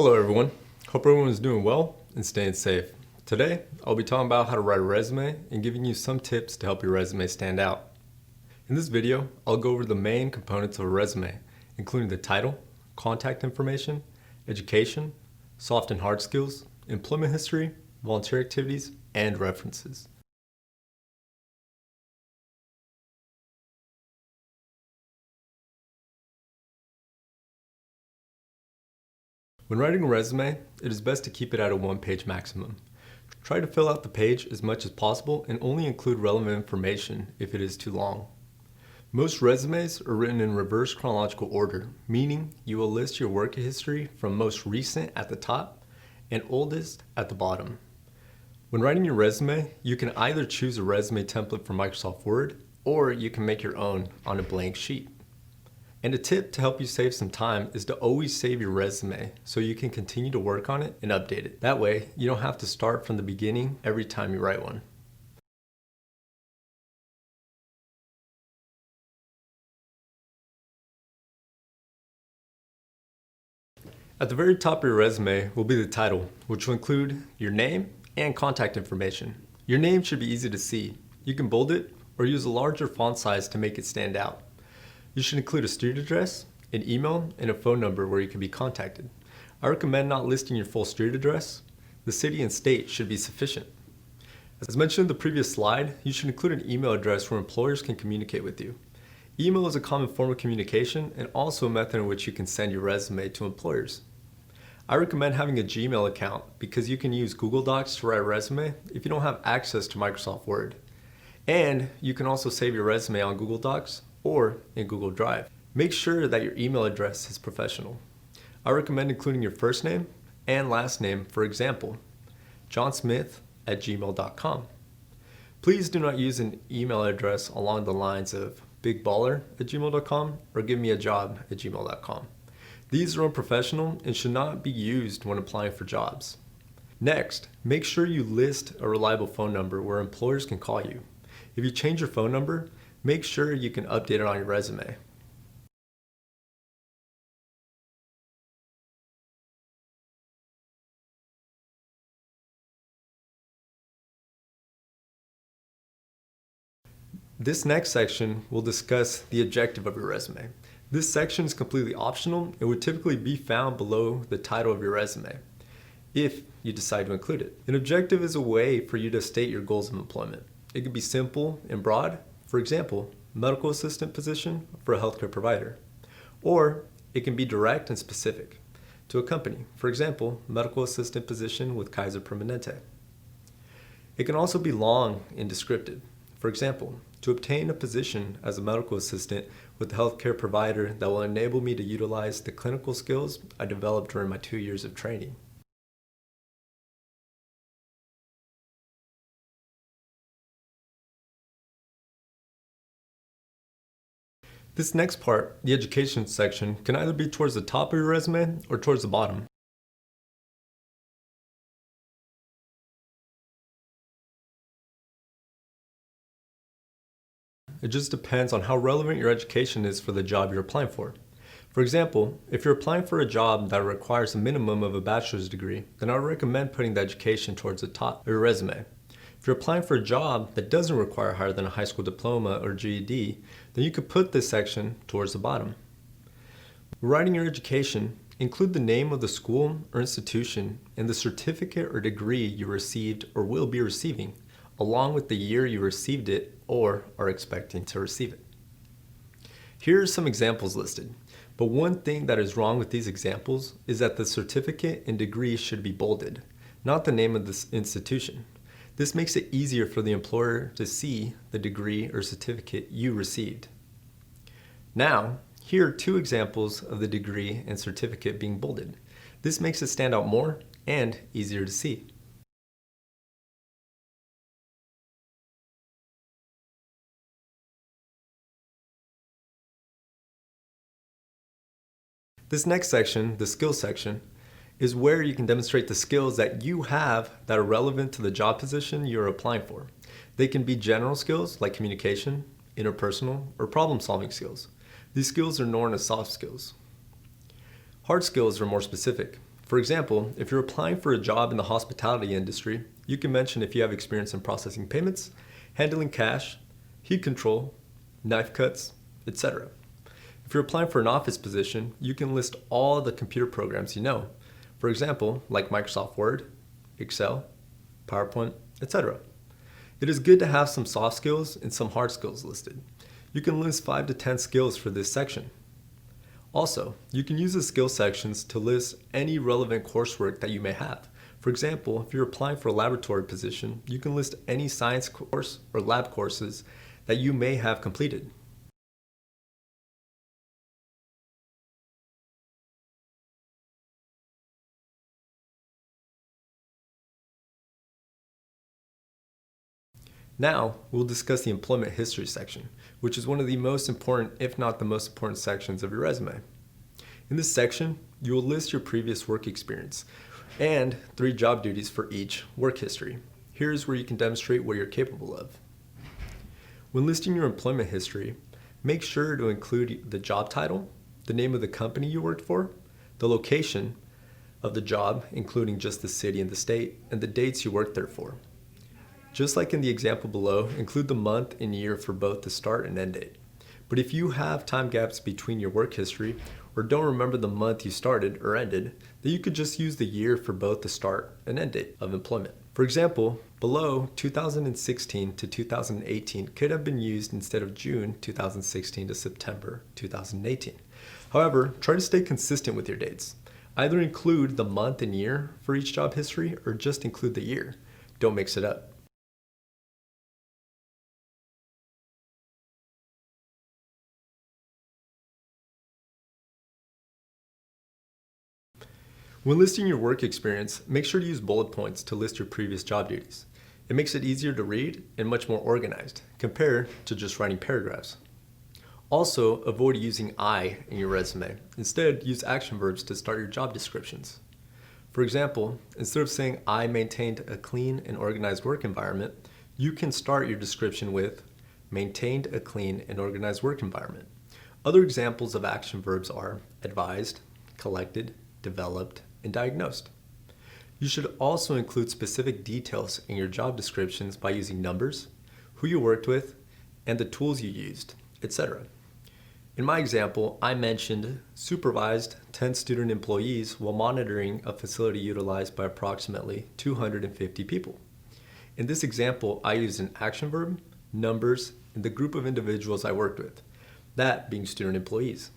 Hello everyone, hope everyone is doing well and staying safe. Today, I'll be talking about how to write a resume and giving you some tips to help your resume stand out. In this video, I'll go over the main components of a resume, including the title, contact information, education, soft and hard skills, employment history, volunteer activities, and references. When writing a resume, it is best to keep it at a one-page maximum. Try to fill out the page as much as possible and only include relevant information if it is too long. Most resumes are written in reverse chronological order, meaning you will list your work history from most recent at the top and oldest at the bottom. When writing your resume, you can either choose a resume template from Microsoft Word or you can make your own on a blank sheet. And a tip to help you save some time is to always save your resume so you can continue to work on it and update it. That way, you don't have to start from the beginning every time you write one. At the very top of your resume will be the title, which will include your name and contact information. Your name should be easy to see. You can bold it or use a larger font size to make it stand out. You should include a street address, an email, and a phone number where you can be contacted. I recommend not listing your full street address. The city and state should be sufficient. As mentioned in the previous slide, you should include an email address where employers can communicate with you. Email is a common form of communication and also a method in which you can send your resume to employers. I recommend having a Gmail account because you can use Google Docs to write a resume if you don't have access to Microsoft Word. And you can also save your resume on Google Docs or in Google Drive. Make sure that your email address is professional. I recommend including your first name and last name, for example, johnsmith@gmail.com. Please do not use an email address along the lines of bigballer@gmail.com or givemeajob@gmail.com. These are unprofessional and should not be used when applying for jobs. Next, make sure you list a reliable phone number where employers can call you. If you change your phone number, make sure you can update it on your resume. This next section will discuss the objective of your resume. This section is completely optional and would typically be found below the title of your resume, if you decide to include it. An objective is a way for you to state your goals of employment. It can be simple and broad. For example, medical assistant position for a healthcare provider. Or it can be direct and specific to a company. For example, medical assistant position with Kaiser Permanente. It can also be long and descriptive. For example, to obtain a position as a medical assistant with a healthcare provider that will enable me to utilize the clinical skills I developed during my 2 years of training. This next part, the education section, can either be towards the top of your resume or towards the bottom. It just depends on how relevant your education is for the job you're applying for. For example, if you're applying for a job that requires a minimum of a bachelor's degree, then I would recommend putting the education towards the top of your resume. If you're applying for a job that doesn't require higher than a high school diploma or GED, then you could put this section towards the bottom. Writing your education, include the name of the school or institution and the certificate or degree you received or will be receiving, along with the year you received it or are expecting to receive it. Here are some examples listed, but one thing that is wrong with these examples is that the certificate and degree should be bolded, not the name of this institution. This makes it easier for the employer to see the degree or certificate you received. Now, here are two examples of the degree and certificate being bolded. This makes it stand out more and easier to see. This next section, the skills section, is where you can demonstrate the skills that you have that are relevant to the job position you're applying for. They can be general skills like communication, interpersonal, or problem-solving skills. These skills are known as soft skills. Hard skills are more specific. For example, if you're applying for a job in the hospitality industry, you can mention if you have experience in processing payments, handling cash, heat control, knife cuts, etc. If you're applying for an office position, you can list all the computer programs you know. For example, like Microsoft Word, Excel, PowerPoint, etc. It is good to have some soft skills and some hard skills listed. You can list 5 to 10 skills for this section. Also, you can use the skill sections to list any relevant coursework that you may have. For example, if you're applying for a laboratory position, you can list any science course or lab courses that you may have completed. Now, we'll discuss the employment history section, which is one of the most important, if not the most important sections of your resume. In this section, you will list your previous work experience and 3 job duties for each work history. Here's where you can demonstrate what you're capable of. When listing your employment history, make sure to include the job title, the name of the company you worked for, the location of the job, including just the city and the state, and the dates you worked there for. Just like in the example below, include the month and year for both the start and end date. But if you have time gaps between your work history or don't remember the month you started or ended, then you could just use the year for both the start and end date of employment. For example, below 2016 to 2018 could have been used instead of June 2016 to September 2018. However, try to stay consistent with your dates. Either include the month and year for each job history or just include the year. Don't mix it up. When listing your work experience, make sure to use bullet points to list your previous job duties. It makes it easier to read and much more organized, compared to just writing paragraphs. Also, avoid using I in your resume. Instead, use action verbs to start your job descriptions. For example, instead of saying I maintained a clean and organized work environment, you can start your description with maintained a clean and organized work environment. Other examples of action verbs are advised, collected, developed, and diagnosed. You should also include specific details in your job descriptions by using numbers, who you worked with, and the tools you used, etc. In my example, I mentioned supervised 10 student employees while monitoring a facility utilized by approximately 250 people. In this example, I used an action verb, numbers, and the group of individuals I worked with, that being student employees.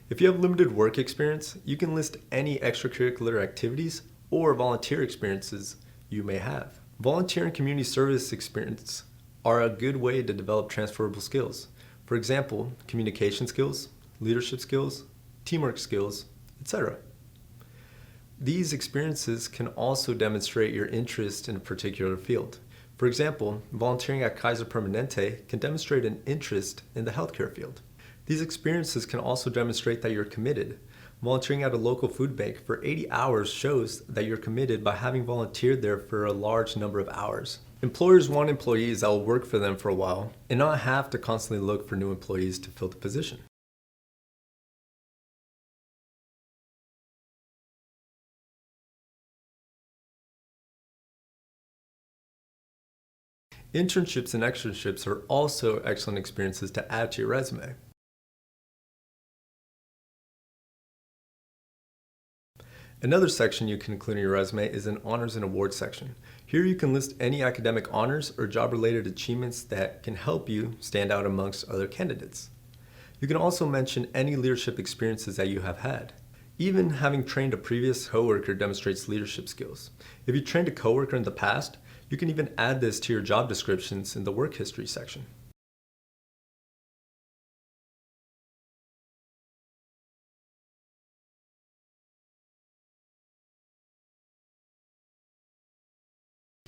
If you have limited work experience, you can list any extracurricular activities or volunteer experiences you may have. Volunteer and community service experience are a good way to develop transferable skills. For example, communication skills, leadership skills, teamwork skills, etc. These experiences can also demonstrate your interest in a particular field. For example, volunteering at Kaiser Permanente can demonstrate an interest in the healthcare field. These experiences can also demonstrate that you're committed. Volunteering at a local food bank for 80 hours shows that you're committed by having volunteered there for a large number of hours. Employers want employees that will work for them for a while and not have to constantly look for new employees to fill the position. Internships and externships are also excellent experiences to add to your resume. Another section you can include in your resume is an honors and awards section. Here you can list any academic honors or job-related achievements that can help you stand out amongst other candidates. You can also mention any leadership experiences that you have had. Even having trained a previous coworker demonstrates leadership skills. If you trained a coworker in the past, you can even add this to your job descriptions in the work history section.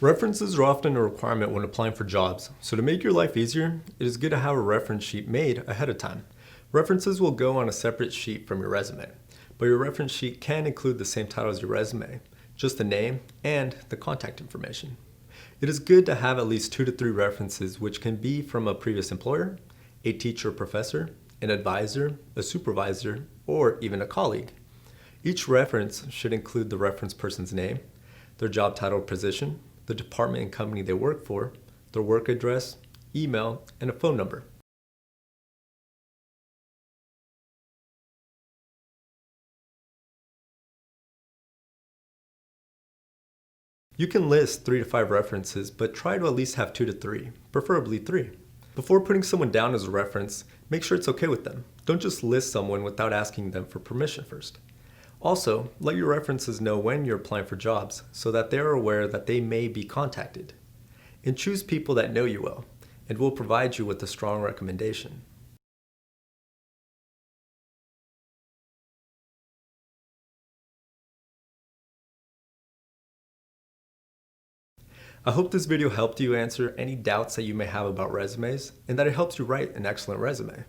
References are often a requirement when applying for jobs, so to make your life easier, it is good to have a reference sheet made ahead of time. References will go on a separate sheet from your resume, but your reference sheet can include the same title as your resume, just the name and the contact information. It is good to have at least 2 to 3 references, which can be from a previous employer, a teacher or professor, an advisor, a supervisor, or even a colleague. Each reference should include the reference person's name, their job title or position, the department and company they work for, their work address, email, and a phone number. You can list 3 to 5 references, but try to at least have 2 to 3, preferably 3. Before putting someone down as a reference, make sure it's okay with them. Don't just list someone without asking them for permission first. Also, let your references know when you're applying for jobs so that they are aware that they may be contacted. And choose people that know you well and will provide you with a strong recommendation. I hope this video helped you answer any doubts that you may have about resumes and that it helps you write an excellent resume.